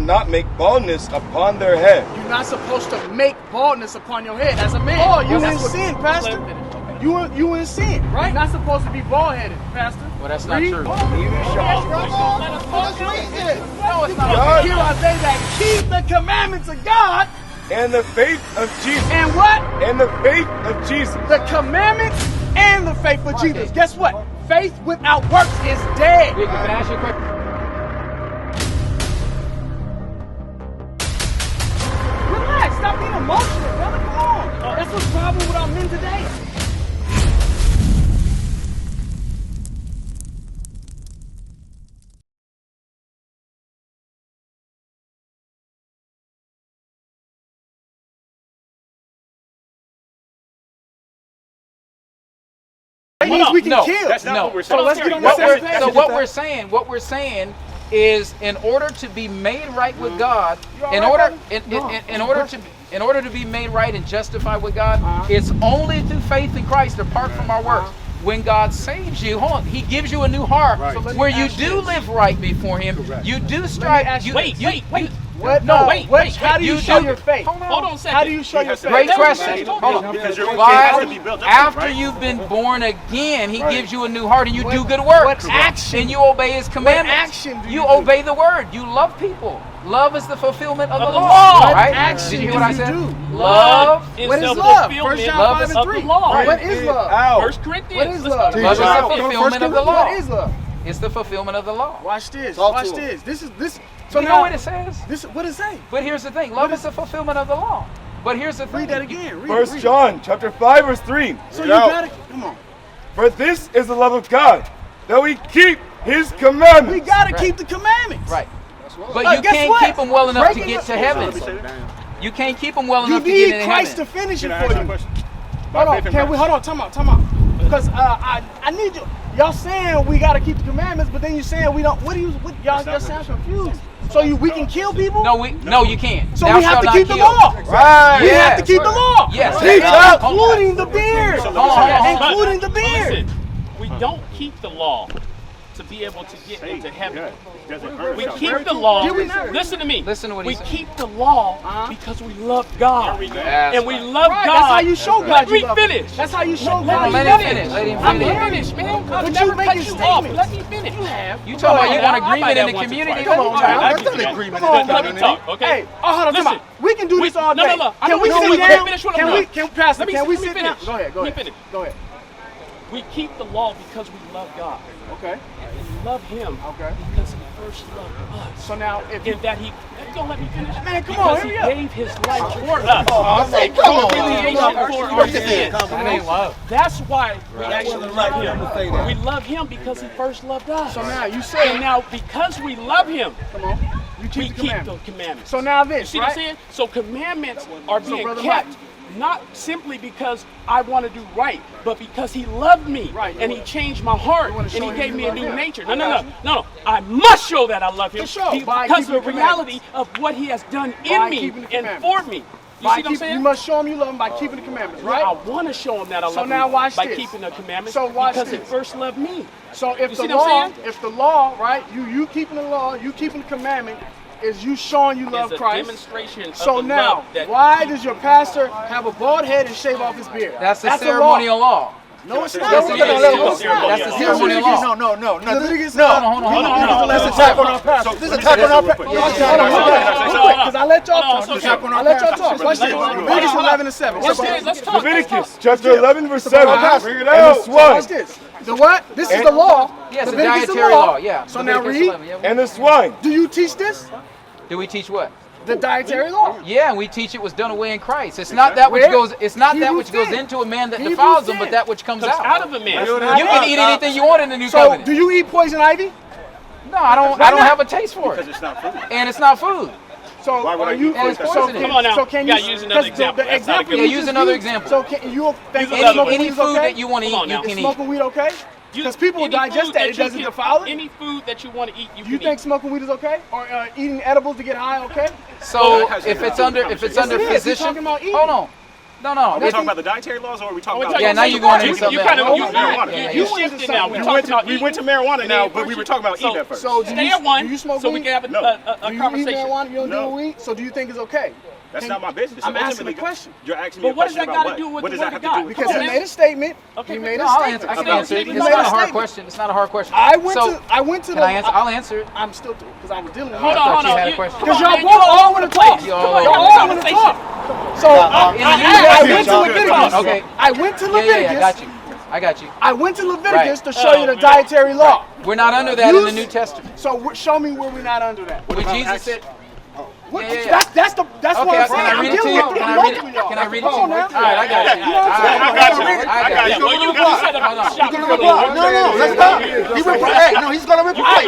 not make baldness upon their head. You're not supposed to make baldness upon your head as a man. Oh, you in sin, Pastor. You in sin, right? You're not supposed to be bald-headed, Pastor. Well, that's not true. Let's read this. No, it's not. Here are they that keep the commandments of God. And the faith of Jesus. And what? And the faith of Jesus. The commandments and the faith of Jesus. Guess what? Faith without works is dead. Can I ask you a question? Relax. Stop being emotional, brother. Come on. That's what's the problem with our men today. We can kill. That's not what we're saying. So let's get on the same page. So what we're saying is, in order to be made right with God, in order to be made right and justified with God, it's only through faith in Christ, apart from our works. When God saves you, hold on, He gives you a new heart where you do live right before Him. You do strive. Wait. How do you show your faith? Hold on a second. How do you show your faith? Great question. Hold on. Because your faith has to be built up, After you've been born again, He gives you a new heart and you do good works. What action? And you obey His commandments. What action do you obey the word. You love people. Love is the fulfillment of the law. Right? Action Did you hear what I said? Love. What is love? 1 John 5 and 3. What is love? 1 Corinthians. What is love? Love is the fulfillment of the law. What is love? It's the fulfillment of the law. Watch this. This is. So you know what it says? What does it say? But here's the thing. Love is the fulfillment of the law. But here's the thing. Read that again. 1 John chapter 5 verse 3. So you gotta, come on. For this is the love of God, that we keep His commandments. We gotta keep the commandments. Right. But you can't keep them well enough to get to heaven. You can't keep them well enough to get into heaven. You need Christ to finish it for you. Hold on, time out. Because I need you. Y'all saying we gotta keep the commandments, but then you saying we don't. Y'all sound confused. So we can kill people? No, you can't. So we have to keep the law. Right. We have to keep the law. Yes. Including the beard. Including the beard. We don't keep the law to be able to get into heaven. We keep the law. Listen to me. Listen to what we keep the law because we love God. And we love God. That's how you show God. Let me finish. That's how you show God. Let him finish. I'm finished, man. But you make it off. Let me finish. You have. You talking about you want agreement in the community? Come on, Let me talk, okay? Hey, hold on, listen. We can do this all day. No. Can we sit down? Can we sit down? Go ahead. Let me finish. Go ahead. We keep the law because we love God. Okay. And we love Him because He first loved us. So now, if you that He don't let me finish, man, come on, He gave His life for us. Come on, that ain't love. That's why we actually love Him. We love Him because He first loved us. So now you say, and now because we love Him, come on, we keep the commandments. So now this, you see what I'm saying? So commandments are being kept. Not simply because I want to do right, but because He loved me and He changed my heart and He gave me a new nature. No. I must show that I love Him because of the reality of what He has done in me and for me. You see what I'm saying? You must show Him you love Him by keeping the commandments, right? I want to show Him that I love Him by keeping the commandments because He first loved me. So if the law, right, you keeping the law, you keeping the commandment, is you showing you love Christ. Demonstration so of the now, love that why does your pastor have a bald head and shave off his beard? That's the ceremonial law. No, it's not. That's the ceremonial law. No. That's attack on our pastor. This is attack on our pastor. Because I let y'all talk. Watch this. Leviticus 11:7. Let's talk. Leviticus chapter 11 verse 7. Bring it out. Watch this. The what? This is the law. Yes, the dietary law. Yeah. So now read. And the swine. Do you teach this? Do we teach what? The dietary law. Yeah, we teach it was done away in Christ. It's not that which goes. It's not that which goes into a man that defiles him, but that which comes out of a man. You can eat anything you want in the new covenant. So, do you eat poison ivy? No, I don't. I don't have a taste for it. Because it's not food. And it's not food. So why you? And it's poisonous. Come on now. So can you use another example? Use another example. So can you think any food that you want to eat, you can eat. Smoking weed okay? Because people will digest that. It doesn't defile it. Any food that you want to eat, you can eat. You think smoking weed is okay? Or eating edibles to get high okay? So if it's under physician, hold on. No. Are we talking about the dietary laws, or are we talking about? Yeah, now you're going into something You kind of marijuana. you shifted now. We went to marijuana now, but we were talking about eating at first. So Stay at one, do you smoke so we weed? can have No. a Do you eat conversation. marijuana? You don't No. do weed? So do you think it's okay? That's not my business. I'm asking Ultimately, a question. You're asking me But a what does question that about got to do with what the does word that have of to God? do with Because Come he on, made a statement. Okay, He made No, a I'll statement. answer. I can No, answer it. you It's made not a a hard statement. question. It's not a hard question. I went So, to can the. I answer? I'll answer it. I'm still through because I was dealing with. Hold I on, thought hold you on. had a You- question. come Because on, y'all man, both you all want to talk. Yo. Y'all Come on, all want to conversation. talk. So in the I went to Y'all Leviticus. Okay. I went to Yeah, Leviticus. I got you. I got you. I went to Leviticus Right. to show you the man. dietary law. We're not under that You in the s- New Testament. So show me where we're not under that. When Jesus said, What, Yeah, yeah. That's what okay, I'm can saying. I I'm read it to dealing you? with Can I read it? Can I read it to you? Come on now. All right, I got you. You know what I'm saying? I got you. I got you. Well, you set up Hold shop. No, let's go. He reply. Hey, no, he's gonna reply.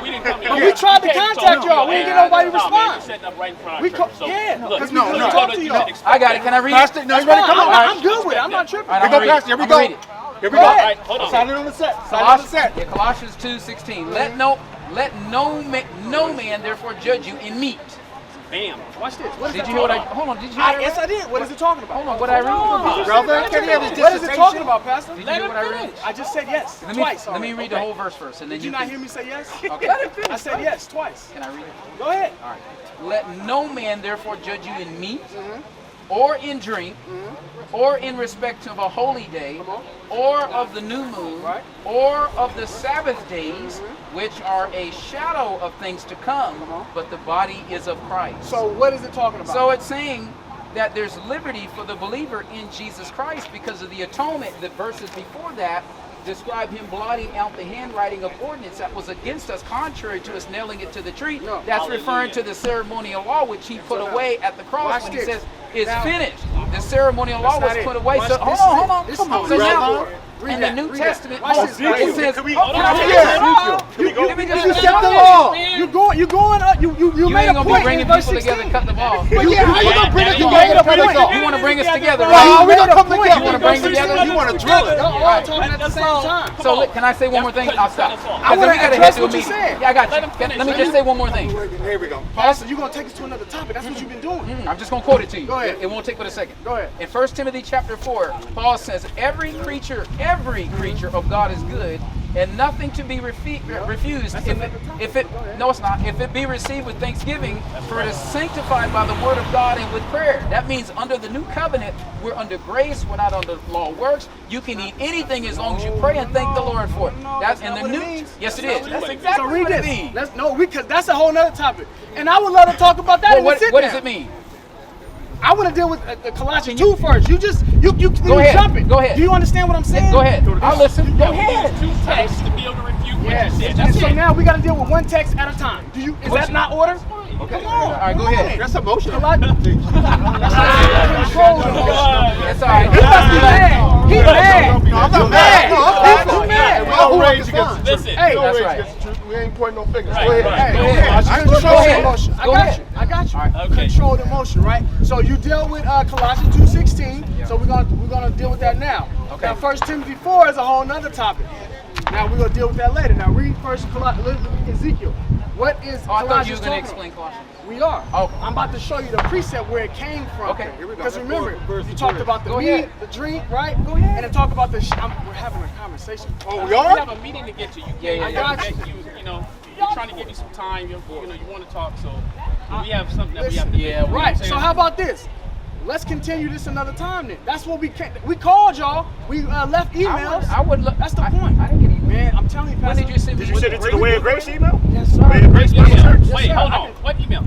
We didn't come here. But we tried to contact y'all. We didn't get nobody to respond. Setting up right in front of We church. co- So, yeah, look, because we we couldn't talk to y'all. I got it. Can I read Pastor, it? no, he's ready. Come on. I'm good with it. I'm not tripping. All right, Here I'm go gonna read Pastor. Here it. we I'm go. gonna read it. Here we Go go. ahead. All right, hold on. Sign it on the set. Sign it on the set. Yeah, Colossians 2:16. Let no man therefore judge you in meat. Bam. Watch this. What is Did that you hear what I? talking Hold on. Did you about? hear Yes, I did. What is it talking about? Hold on. What I read? Brother, can he have his What is it talking dissertation? about, Pastor? Did you hear what I read? I just said yes. Let me Twice. let me already. read the whole verse first, and then Did you you not can. hear me say yes? Okay. I said yes twice. Can I read it? Go ahead. All right. Let no man therefore judge you in meat, or in drink, or in respect of a holy day, or of the new moon, Right. or of the Sabbath days, which are a shadow of things to come, but the body is of Christ. So what is it talking about? So it's saying that there's liberty for the believer in Jesus Christ because of the atonement. The verses before that describe him blotting out the handwriting of ordinance that was against us, contrary to us nailing it to the tree. No. That's referring to the ceremonial law, which he put away at the cross Watch when this. he says, it's Now, finished. The ceremonial law that's was not put it. away. Watch So this. hold on. This Come is on. the So red now, line. Read in that, the New read that. Testament, Watch this. it says, Can we- hold on, Can let me we just- go? let me just You finish. set the law. You going up. You You made ain't a gonna be point bringing in verse people together 16. and cut the ball. But yeah, how you gonna bring us You together? made a Cut us point. off? You want to bring us together, How right? we gonna come point. together? You wanna bring together? You want to drill it? Y'all all Right. talking at the same time. So can I say one more thing? I'll stop. I Because wanna then we gotta address head to a what you meeting. said. Yeah, I got you. Let me just say one more thing. Here we go. Pastor, you're going to take us to another topic. That's what you've been doing. I'm just going to quote it to you. Go ahead. It won't take but a second. Go ahead. In 1 Timothy chapter 4, Paul says, every creature of God is good, and nothing to be refused if it no, it's not. If it be received with thanksgiving, for it is sanctified by the word of God and with prayer. That means under the new covenant, we're under grace. We're not under law of works. You can eat anything as long as you pray and thank the Lord for it. That's in the new. Yes, it is. That's exactly So read what it this. means. Because that's a whole nother topic. And I would love to talk about that Well, in the what sit-down. does it mean? I want to deal with the Colossians 2 first. You Go ahead. jumping. Go ahead. Do you understand what I'm saying? Go ahead. I'll listen. Go ahead. Two texts to be able to refute what Yes. you said. And That's so it. now we got to deal with one text at a time. Is that not order? Okay. Come on. All right, go ahead. That's emotional. Control the motion. That's all right. He must be mad. He mad. No, I'm not mad. No, I'm He's mad. Well, rage against the truth. Listen. Hey, That's right. Against the truth. We ain't pointing no fingers. Right, Go ahead. right. Hey, Go ahead. I Control Go ahead. the emotion. I Go got ahead. you. I got you. All right. Okay. Control the emotion, right? So you dealt with Colossians 2:16. So we're gonna deal with that now. Okay. Now 1 Timothy 4 is a whole nother topic. Now we're gonna deal with that later. Now read first Ezekiel. What is Oh, I thought you Colossians were going to talking explain Colossians. about? We are. Oh. I'm about to show you the precept where it came from. Okay, here we go. Because remember, Verse you to talked verse. about the Go meat, ahead. the drink, right? Go ahead. And then talk about the. We're having a conversation. Oh, we We are? have a meeting to get to. You Yeah, can't yeah, yeah. expect you're trying to give you some time. You want to talk. So we have something that we have to do. Yeah, Right. So how about this? Let's continue this another time then. That's what we called y'all. We left emails. I would look. That's the point. I didn't get email. Man, I'm telling you, When Pastor. did you send me? Did you send it to the Way of Grace email? Yes, sir. Way of Grace Yeah. Church? Wait, sir. hold on. What email?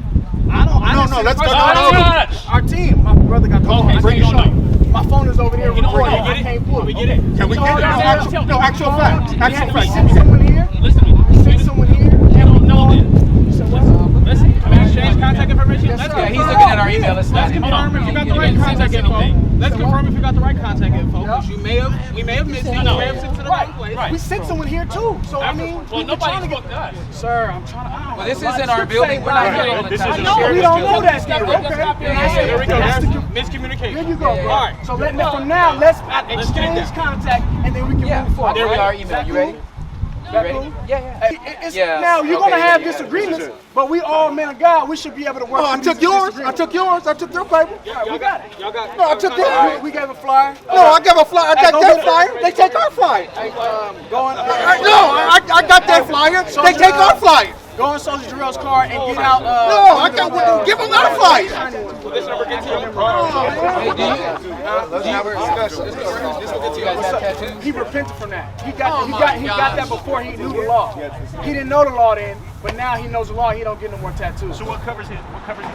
I don't. I No, didn't no, send let's first- go I down don't over. Our team. My brother got the phone. Okay, I so can't you don't show you. My phone is over there You don't recording. know. I can't pull it. We get it. Can we So get it? now- No, actual fact. Actual We fact. send someone here. Listen to me. We send someone here. You don't know this. You said what? Listen. Can we exchange contact information? Yes, Let's sir. Yeah, he's confirm. looking at our email. Let's not. Hold on. You You got didn't the right send us contact info. anything. Let's confirm if you got the right contact info. Yeah. We may have missed it. We may have sent it to the wrong place. We sent someone here too. So I mean, Well, we're trying to nobody's get. booked us. Sir, I'm trying to. Well, this isn't our building. We're not here all the This time. isn't to our share we this don't know building. that here. Okay. Yeah. There we go. That's the- Miscommunication. There you go, bro. All right. So from now, let's get exchange that. contact and then we can Yeah, move I'll forward. give you right? our Is email. that You cool? ready? ready? Cool? Yeah. Now you're gonna have disagreements, but we all men of God. We should be able to work. Oh, I took yours. I took yours. I took your paper. We got it. Y'all got. No, I took yours. We gave a flyer. No, I gave a flyer. I got their flyer. They take our flyer. I got their flyer. They take our flyer. Go on Soldier Jarrell's car and get out. No, I got give them our flyer. This number gets you. You guys have tattoos? He repented from that. He got that before he knew the law. He didn't know the law then, but now he knows the law. He don't get no more tattoos. So what covers his previous?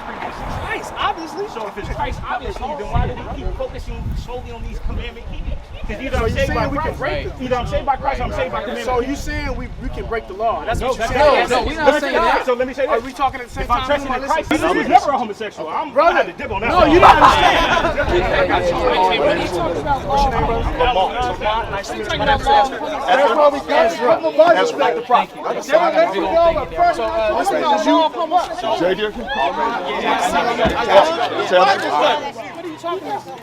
Christ, obviously. So if it's Christ, obviously, then why do we keep focusing solely on these commandment keeping? Because either So I'm you saved by saying we can Christ, break it? either I'm saved by Christ, or I'm saved by commandment. So you saying we can break the law? That's what you're No, saying. we're not saying that. So let me say Are this. we talking at the same If I'm time? trusting in Christ, Listen, I was never a homosexual. I'm brother. had to dip on that. No, you don't understand. When he's talking about law, Nice to meet you. My name is Ezra. That's why we got Ezra. Like the prophet.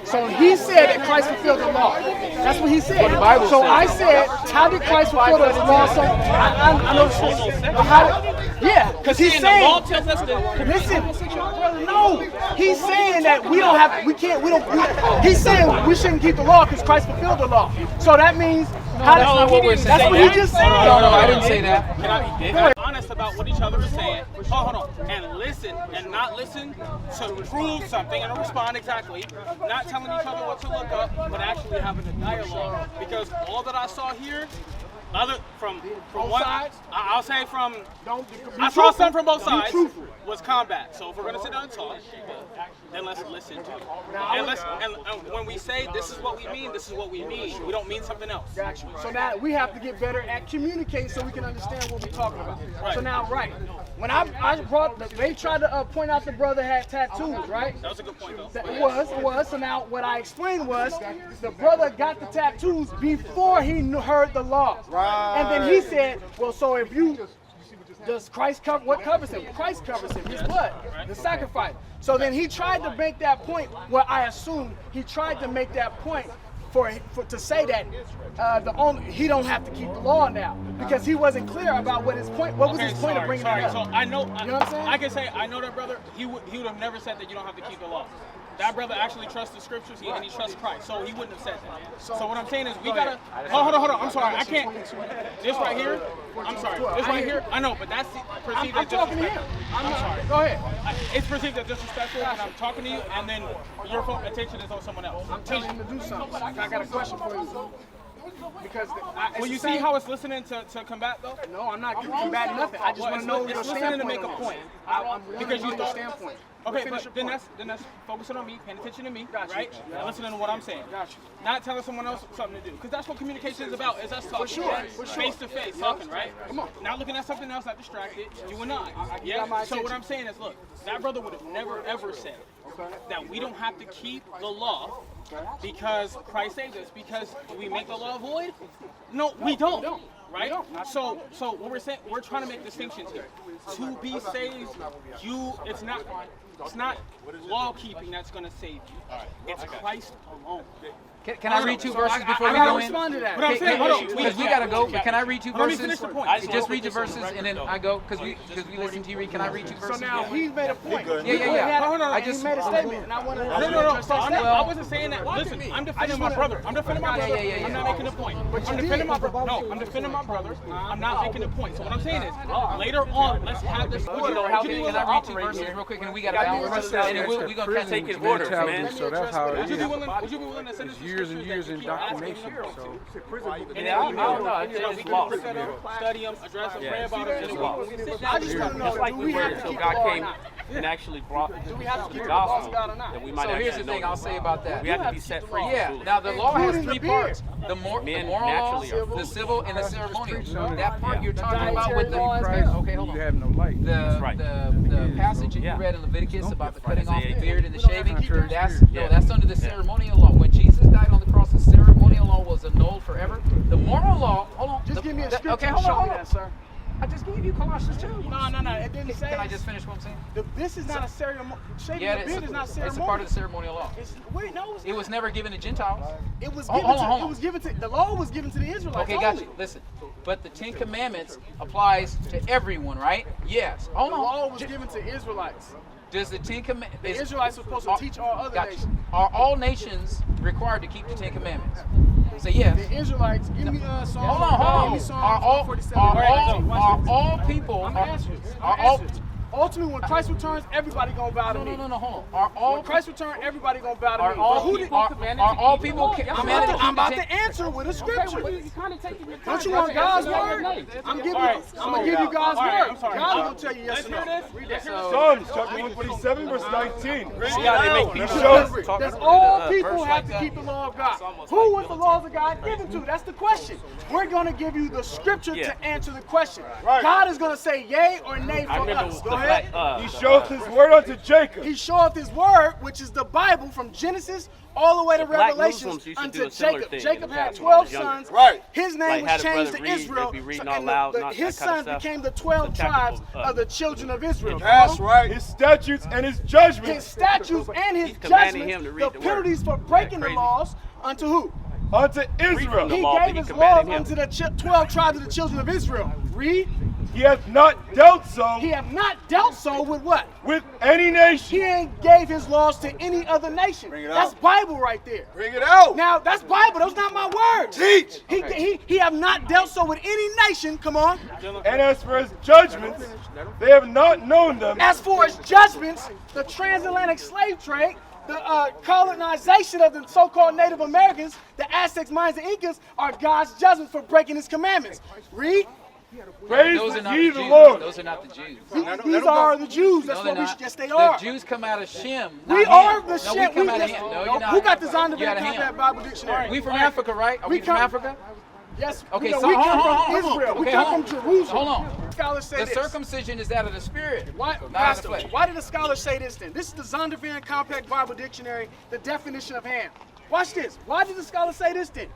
So he said that Christ fulfilled the law. That's what he said. So I said, how did Christ fulfill the law? So I know the scripture. Yeah, because he's the saying. law tells us to Listen, no, he's saying that we don't have, he's saying we shouldn't keep the law because Christ fulfilled the law. So that means, That's not what we're saying. that's what he just said. No, I didn't say that. Can I be honest about what each other is saying? Hold on. And listen and not listen to prove something and respond exactly. Not telling each other what to look up, but actually having a dialogue. Because all that I saw here, from one sides, I'll say from I saw some from both sides was combat. So if we're gonna sit down and talk, then let's listen to it. And when we say this is what we mean, this is what we mean. We don't mean something else. Gotcha. So now we have to get better at communicating so we can understand what we're talking about. Right. So now, when I brought, they tried to point out the brother had tattoos, right? That was a good point, though. It was. So now what I explained was the brother got the tattoos before he heard the law. And then he said, well, so if you, does Christ cover, what covers him? Christ covers him, his blood, the sacrifice. So then he tried to make that point, well, I assume he tried to make that point to say that he don't have to keep the law now because he wasn't clear about what his point. What was his point of bringing it up? So I know. You know what I'm saying? I can say I know that brother. He would have never said that you don't have to keep the law. That brother actually trusts the scriptures and he trusts Christ, so he wouldn't have said that. So what I'm saying is we gotta. Hold on. I'm sorry. I can't. This right here. I'm sorry. This right here. I know, but that's perceived as talking to him. disrespectful. I'm sorry. Go ahead. It's perceived as disrespectful when I'm talking to you, and then your attention is on someone else. I'm telling him to do something. I got a question for you. Because Well, you see how it's listening to combat though? No, I'm not combating nothing. I just want to know your listening to standpoint. make a on point. I'm Because you your thought- standpoint. Okay, Finish but your then point. that's focusing on me, paying attention to me, Gotcha. right? And listening to what I'm saying. Gotcha. Not telling someone else something to do, because that's what communication is about. Is us talking, sure, face to face, talking, right? Come on. Not looking at something else, not distracted. You and I. Yeah. So what I'm saying is, look, that brother would have never ever said that we don't have to keep the law because Christ saved us. Because we make the law void? No, we don't. Right? So what we're saying, we're trying to make distinctions here. To be saved, it's not law keeping that's going to save you. It's Christ alone. Can I read two verses before we I gotta go in? respond to that. But I'm saying, hold on, Because we gotta go. But can I read two Let me verses? finish the point. Just read the verses and then I go because we listen to you read. Can I read two So verses? now he's made a point. Yeah. Hold on. I He just made a statement, and I want to. No. So I wasn't saying that. Listen, I'm defending my brother. I'm defending my brother. Yeah. I'm not making a point. I'm defending my brother. No, I'm defending my brother. I'm not making a point. So what I'm saying is, later on, let's have this. Can I read two verses real quick and we gotta balance and then we're gonna kind of taking orders, man. So that's how it Would you is. be willing to send us Years and years in indoctrination. So Yeah, I don't know. It's lost. study them, address them, pray about them, It's and lost. I just want to know, Just like do we we were have to until keep God the law or came not? and actually brought We have to the keep the laws of gospel, God or not? then we might So here's actually the thing know I'll say about that. we have to be set free. Yeah. Now the law has three parts: the Men moral law, naturally are the civil, and the ceremonial. Son, That part you're talking about dietary with the law as Christ. well. Okay, hold you on. have no light. The passage that Yeah. you read in Leviticus about the cutting off the Isaiah. beard and the shaving, that's Yeah. that's under the ceremonial law. When Jesus died on the cross, the ceremonial law was annulled forever. The moral law, hold on. Just give me a scripture Okay, to hold show me on. that, sir. I just gave you Colossians 2. No. It didn't say. Can I just finish what I'm saying? This is not a ceremonial. Shaving Yeah, the beard is not it's ceremonial. a part of the ceremonial law. Wait, no, it's It not. was never given to Gentiles. It was Hold given on. to. It was given to. The law was given to the Israelites. Okay, got only. you. Listen, But the 10 Commandments applies to everyone, right? Yes. Hold The on. law was given to Israelites. Does the 10 Commandments... The Israelites were supposed to teach all other nations. Are all nations required to keep the 10 Commandments? Say yes. The Israelites, give me Psalms. Hold on. Give me Psalms Are all 147. all people... I'm answering. Are all... Ultimately, when Christ returns, everybody gonna bow to me. No, hold on. Are all... When Christ returns, everybody gonna bow to Are me. all But who did- people commanded to keep I'm about the to 10... answer with a scripture. You kind of taking your time. Don't you want God's word? I'm gonna give you God's word. I'm sorry. God's gonna tell you yes or no. Read that. Psalms chapter 147, verse 19. Does all people have to keep the law of God? Who was the laws of God given to? That's the question. We're going to give you the scripture to answer the question. God is going to say yay or nay for us. Go ahead. He showeth his word unto Jacob. He showeth his word, which is the Bible from Genesis all the way to Black Revelation Muslims used to do unto a similar Jacob. thing Jacob in the had past 12 when he was younger. sons. Right. His name Like, was had a changed brother to read, Israel. they'd be reading So- out and loud, the- not his that kind of son stuff. became the 12 The technical, tribes of the children of Israel. That's right. His statutes and his His judgments statutes and his He's commanding judgments, him to the read the word. penalties for breaking the crazy? laws, unto who? unto from the Israel. He law, but gave he his commanded laws him. unto the 12 tribes of the children of Israel. Read. He hath not dealt so He have not dealt so with what? with any nation. He ain't gave his laws to any other nation. Bring it That's out. Bible right there. Bring it out. Now, that's Bible. Those not my words. Teach. He have not dealt so with any nation. Come on. And as for his judgments, they have not known them. As for his judgments, the transatlantic slave trade, the colonization of the so-called Native Americans, the Aztecs, Mayans, and Incas are God's judgments for breaking his commandments. Read. Praise Those are not ye the the Jews. Lord. Those are not the Jews. These are the Jews. That's No, what they're we not. should. Yes, they are. The Jews come out of Shem. We not are Ham. the No, Shem. we come We out of just- Ham. No, no, you're not. who got the You Zondervan got a Ham. Compact Bible Dictionary? We from Africa, right? Are we from Africa? Yes. Okay, no, so we hold come on, from hold on. Israel. We Okay, come hold from on. Jerusalem. Hold on. Scholars say The this. circumcision is out of the spirit, Why, not out of the Pastor, flesh. why did the scholars say this then? This is the Zondervan Compact Bible Dictionary, the definition of ham. Watch this. Why did the scholars say this then?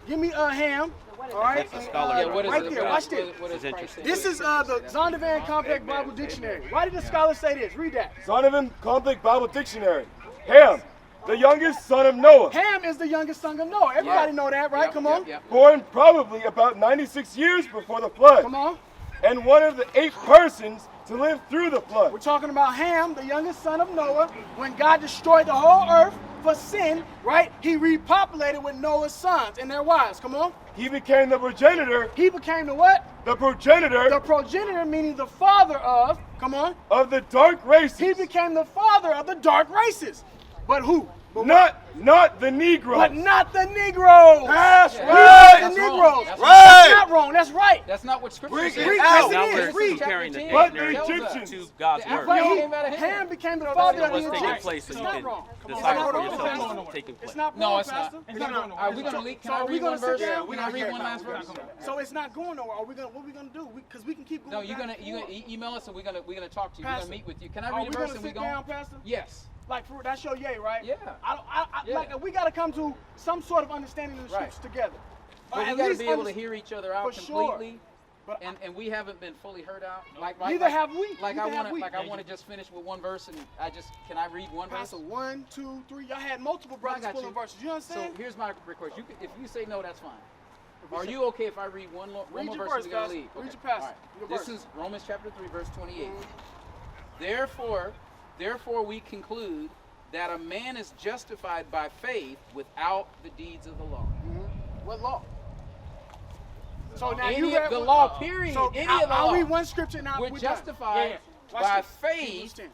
Give me a ham. All right. That's the scholar. Yeah, what is right it? there. Watch this. What is interesting. This is the Zondervan Compact Bible Dictionary. Why did the scholars say this? Read that. Zondervan Compact Bible Dictionary. Ham, the youngest son of Noah, Ham is the youngest son of Noah. Everybody know that, right? Yep, Come on. yep, yep. born probably about 96 years before the flood, Come on. and one of the 8 persons to live through the flood. We're talking about Ham, the youngest son of Noah. When God destroyed the whole earth for sin, right? He repopulated with Noah's sons and their wives. Come on. He became the progenitor, He became the what? The the progenitor, meaning the father of, come on. of the dark races, He became the father of the dark races. But who? But not the Negroes. But not the Negroes. That's We right. are the That's wrong. Negroes. That's That's right. not wrong. That's right. That's not what Scripture Bring says. it Yes, out. it Now is. we're Read. comparing the But the dictionary Egyptians. to God's The word. But African he, came out of Ham. Ham became the father of What's the taking Egyptians. place It's and not can wrong. Come on, decipher hold for on, yourself Pastor. what's taking place. It's not No, wrong, it's not. Pastor. It's not. Are we gonna leak? Can I So we read gonna one sit verse? down? Can I read one last verse? So it's not going nowhere. Are we gonna? What we gonna do? Because we can keep going. No, you're back gonna and forth. email us and we're gonna talk to you. We're Pastor, gonna meet with you. Can I Are read we a gonna verse and we sit go? down, Pastor? Yes. Like that's your yay, right? Yeah. Yeah. Like we gotta come to some sort of understanding of the Right. scriptures together. But we at gotta least be able to understand- hear each other out For sure. completely. But And we haven't been fully heard out. Neither have we. Like Neither I have we. wanna just finish with one verse and can I read one verse? Pastor, 1, 2, 3. Y'all had multiple brothers got pulling you. verses. You So understand? here's my request. If you say no, that's fine. Are you okay if I read one more Read your verse verse, and we're gonna Pastor. leave? Read Okay. your passage. All right. Your This verse. is Romans chapter 3, verse 28. Therefore we conclude that a man is justified by faith without the deeds of the law. What law? So now Any you of read the what- law, period. So Any I'll, of the I'll law. read one scripture now. We're done. justified Watch by this. faith Hebrews 10.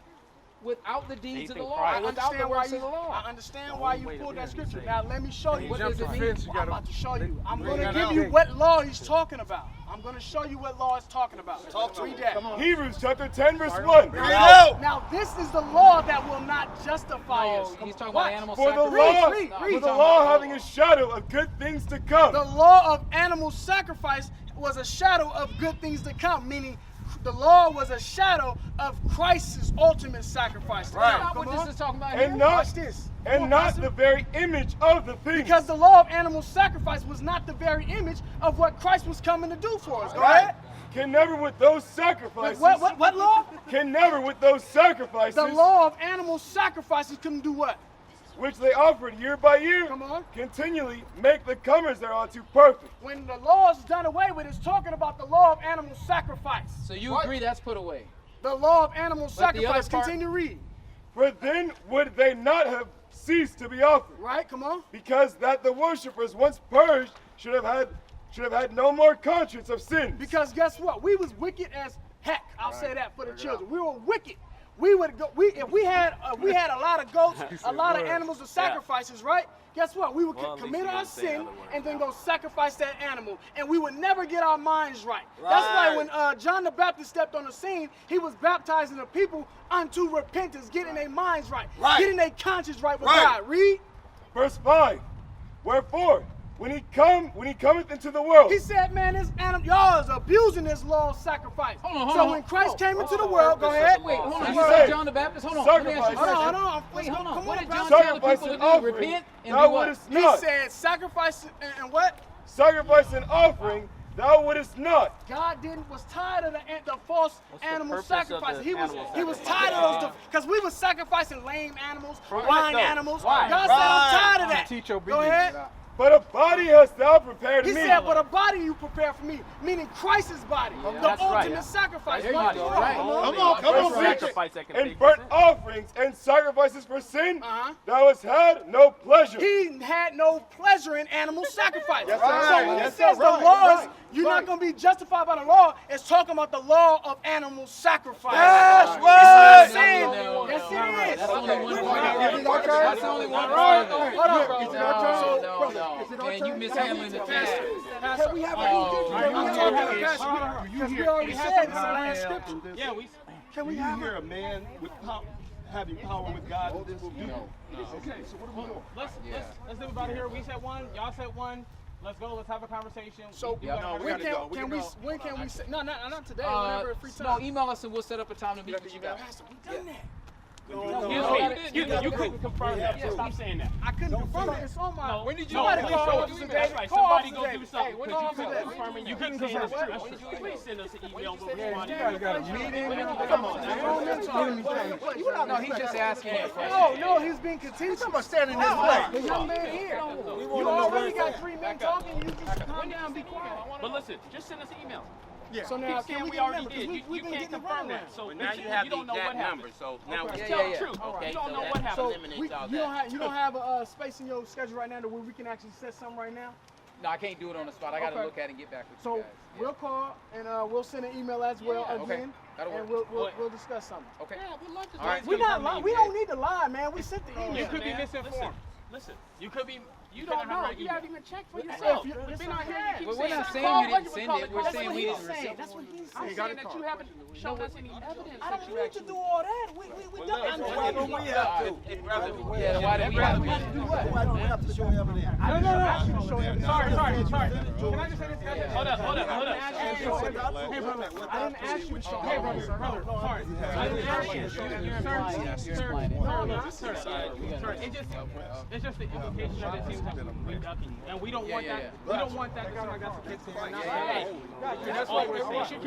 without the deeds of the Faith in law, Christ. I without the understand why works you. of the law. I understand why you pulled that scripture. Now let me show you. What Jump does it the mean? fence, you I'm gotta about to show you. I'm bring going to that give out. you what law he's talking about. I'm going to show you what law he's talking about. Read that. Hebrews chapter 10, verse 1. Bring it out. Now this is the law that will not justify No, us. he's talking Watch. about animal For the sacrifice. law, read, for read. the law having a shadow of good things to come. The law of animal sacrifice was a shadow of good things to come, meaning the law was a shadow of Christ's ultimate sacrifice. That's not Come what on. this is talking about And here. not, Watch this. Come and on, not Pastor. the very image of the thing. Because the law of animal sacrifice was not the very image of what Christ was coming to do for us. Go ahead. Can never with those sacrifices. What law? Can never with those sacrifices. The law of animal sacrifices couldn't do what? which they offered year by year, Come on. continually make the comers thereunto perfect. When the law is done away with, it's talking about the law of animal sacrifice. So you agree that's put away? The law of animal But the other sacrifice. part- Continue reading. For then would they not have ceased to be offered, Right? Come on. because that the worshippers once purged should have had no more conscience of sin. Because guess what? We was wicked as heck. I'll say that for the children. We were wicked. We would go. If we had a lot of goats, a lot of animals of sacrifices, right? Guess what? We would commit our sin and then go sacrifice that animal, and we would never get our minds right. That's why when John the Baptist stepped on the scene, he was baptizing the people unto repentance, getting their minds right, getting their conscience right with God. Read. Verse 5. Wherefore, when he cometh into the world, He said, man, this animal, y'all is abusing this law of sacrifice. So when Christ came into the world, go ahead. Wait, hold on. He You said, said John the Baptist? Hold on. Let me ask you a sacrifice. question. Hold on. Wait, hold on. Come What on, did John brother. tell the sacrifice people and to do? offering, Repent and thou do what? wouldest He not. said, sacrifice and what? Sacrifice and offering, thou wouldest not. God was tired of the false animal purpose of sacrifice. the He was animal tired of those because we were sacrificing lame animals, blind though? animals. Why? God said, I'm tired of that. Teach Go obedience. ahead. But a body hast thou prepared He me. said, but a body you prepare for me, meaning Christ's body, the that's right. ultimate sacrifice. There you Once go. for all. Right. Come on. Come on, preach it. Sacrifice that can and take burnt sin. offerings and sacrifices for sin, Uh-huh. thou hast had no pleasure. He had no pleasure in animal sacrifice. Yes, So sir. when it Yes, says sir. the Right, laws, right, you're not right. going to be justified by the law. It's talking about the law of animal sacrifice. That's It's right. not saying, No, yes, it is. That's only one Is part. it our turn? That's only one Hold part. on. Is it our turn? No. Man, you mishandling the text. Can we have a because we already said it's in the last scripture. Yeah, we. Can we have hear a man with having power with God? Okay, so what are we doing? Let's do about it here. We said one. Y'all said one. Let's go. Let's have a conversation. So when can we say? No, not today. Whenever free No, time. email us and we'll set up a time to meet with you guys. Pastor, we done that. You couldn't confirm that. Stop saying that. I couldn't confirm it. It's on my. When did you? Somebody call That's Officer right. David. Call Somebody Officer go do David. something. Hey, what Because you Officer couldn't David? confirm it. You couldn't Say confirm what? it. Please send us an email. We'll Yeah, respond. you guys got a meeting. Come on. No, he's just asking you a question. No, he's being contentious. I'm standing in his way. The young man here. You already got 3 men talking. You just calm down, be quiet. But listen, just send us an email. So now, Keep saying can we we get already numbers? did. Because You we've been can't getting confirm around. that. So Now you have you the don't know what exact happened. number, so now Okay. we Tell the truth. Okay, You don't know so what that happened. eliminates all You that. don't have a space in your schedule right now to where we can actually set something right now. No, I can't do it on the spot. I got to Okay. look at it and get back with So you guys. Yeah. we'll call and we'll send an email as well Yeah, okay. again, That'll and work. we'll discuss something. Okay. All right. We're not lying. We don't need to lie, man. We sent the email. You could be misinformed. Listen, you could be. You don't don't know. know. You haven't even checked for yourself. yourself. It's Been out here. You keep Well, we're not saying saying you didn't send it. We're saying we didn't receive it. That's what he's I'm saying. saying that you haven't shown us any evidence I that don't you need to actually. do all that. We done. Yeah, why do we have to? Sorry. Can I just say this? Hold up. Hey, brother. I didn't ask you to show. Hey, brother. Sorry. I didn't ask you to show. Sir. It's just the implication that it seems like we're ducking you, and we don't want that. We don't want that to seem like that's the case. That's why we're saying.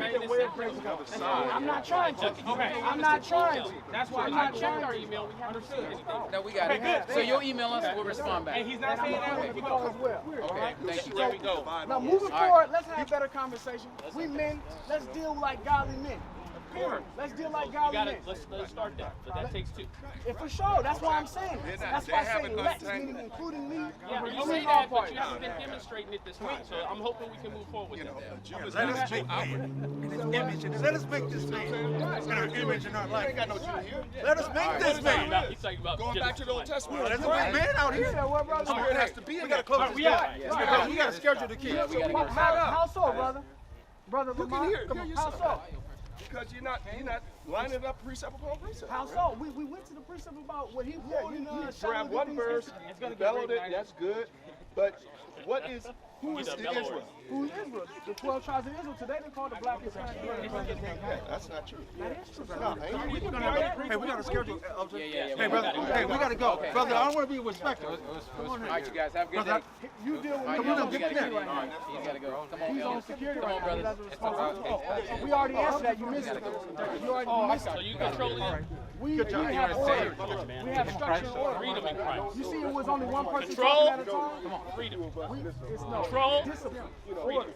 I'm not trying to. Okay. I'm not trying to. That's why I checked our email. We haven't received anything. No, we got it. So you'll email us and we'll respond back. And he's not saying that. We call as well. Okay, thank you. There we go. Now moving forward, let's have better conversation. We men, let's deal like godly men. Period. Let's deal like godly men. Let's start that. But that takes two. Yeah, for sure. That's why I'm saying. That's why I say let's, meaning including me. Yeah, but you including say all that, but parties. you haven't been demonstrating it this time. So I'm hoping we can move forward with that. Let us make man. Let us make this man. In our image and our life. Let us make this man. He's talking about Going back to the Old Testament. There's a big man out You here. said what, brother? Spirit has to be in there. Close this we door. are. We got to schedule the kids. How so, brother? Brother Lamont, come on. How so? Because you're not lining up precept upon precept. How so? We went to the precept about what he quoted. You grab one verse, you bellowed it, that's good. But who is Israel? Who is Israel? The 12 tribes of Israel. Today they call the black Hispanic. Yeah, that's not true. That is true. Hey, we got to schedule. Yeah. Hey, brother. Hey, we got to go. Brother, I don't want to be respectful. All right, you guys have a good day. You deal with All right, him. y'all, We we got gotta to go. All right, he's gotta go. Come on, He's on y'all. security Come on, right now. brothers. It's okay. We already answered that. You missed it. You already missed it. So you controlling it? We have order. We have structure and order. Freedom in Christ. You see, it was only one person Control. talking at a time. Come on, freedom. It's no Control. discipline. Order.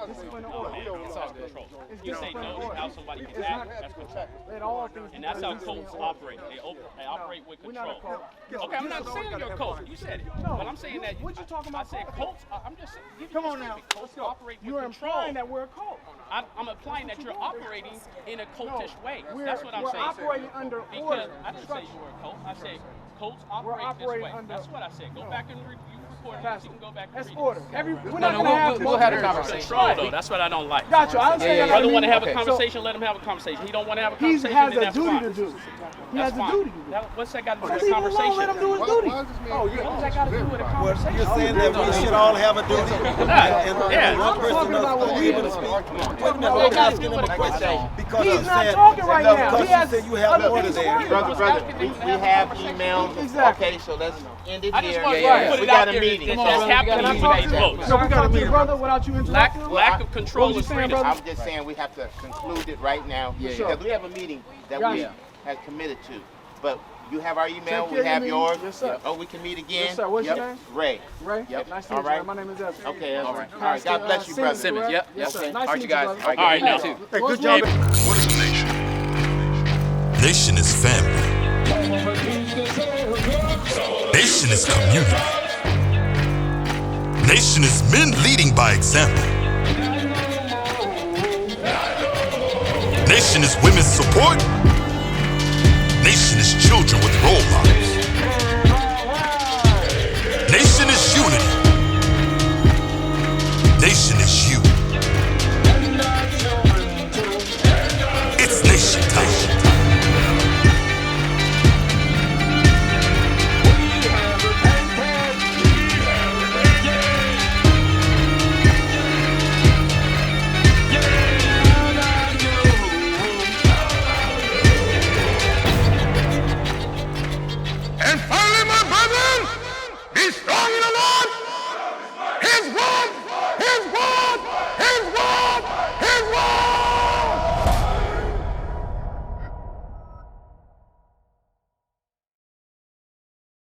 Discipline and order. It's all control. You say no to how somebody can It's act, not- that's control. Let all things And that's how cults operate. They operate with We're not a control. cult. Okay, I'm not saying you're a cult. You said it. No. But I'm saying that. What you talking about? I said cults. I'm just saying. Come on now. Cults operate with You're control. implying that we're a cult. I'm implying that you're operating in a cultish way. We're, That's what I'm we're saying. operating under Because order. I didn't say you were a cult. I said cults operate this operating way. under- That's what I said. Go back and review recording. You can go back and That's read order. it. We're No, not no, gonna have we'll have a multiple- conversation. Control though. That's what I don't like. Gotcha. I understand. Yeah, yeah, Brother want to have a Okay, so conversation, let him have a conversation. He don't want to have a He conversation, has then a that's duty fine. to do. He That's has a fine. duty to do. What's that got to do Just with leave him alone. conversation? Let him do his duty. Oh, what's that got to do with a Well, conversation? you're saying that we should all have a duty? Yeah. One person talking about what is we able to do. speak. Wait a minute, I'm asking him a question. Because He's you not said, talking right now. because He you has said you have other order things to there. worry about. Brother, we have emails. Exactly. Okay, so let's end it I just here. want Yeah, to put We it got out a there meeting. that So that's we got a happening meeting. with these votes. So we got to meet, brother, without you interrupting. Lack of control What was is you saying, freedom. brother? I'm just saying we have to conclude it right now. Yeah, Because yeah. we have a meeting that Gotcha. we have committed to. But you have our email, Take care we of have your yours. meeting. Yes, sir. Oh, we can meet again. Yes, sir. What's your name? Ray. Ray? Yep. Nice to All meet you. right. My name is Evan. Okay, that's All all right. right. All right. God bless you, brother. Simmons, yep. Yes, sir. Okay. Nice All to right, meet you guys. brother. All right, All right, you now. too. Hey, good job. What is a nation? Nation is family. Nation is community. Nation is men leading by example. Nation is women's support. Nation is children with role models. Nation is unity. Nation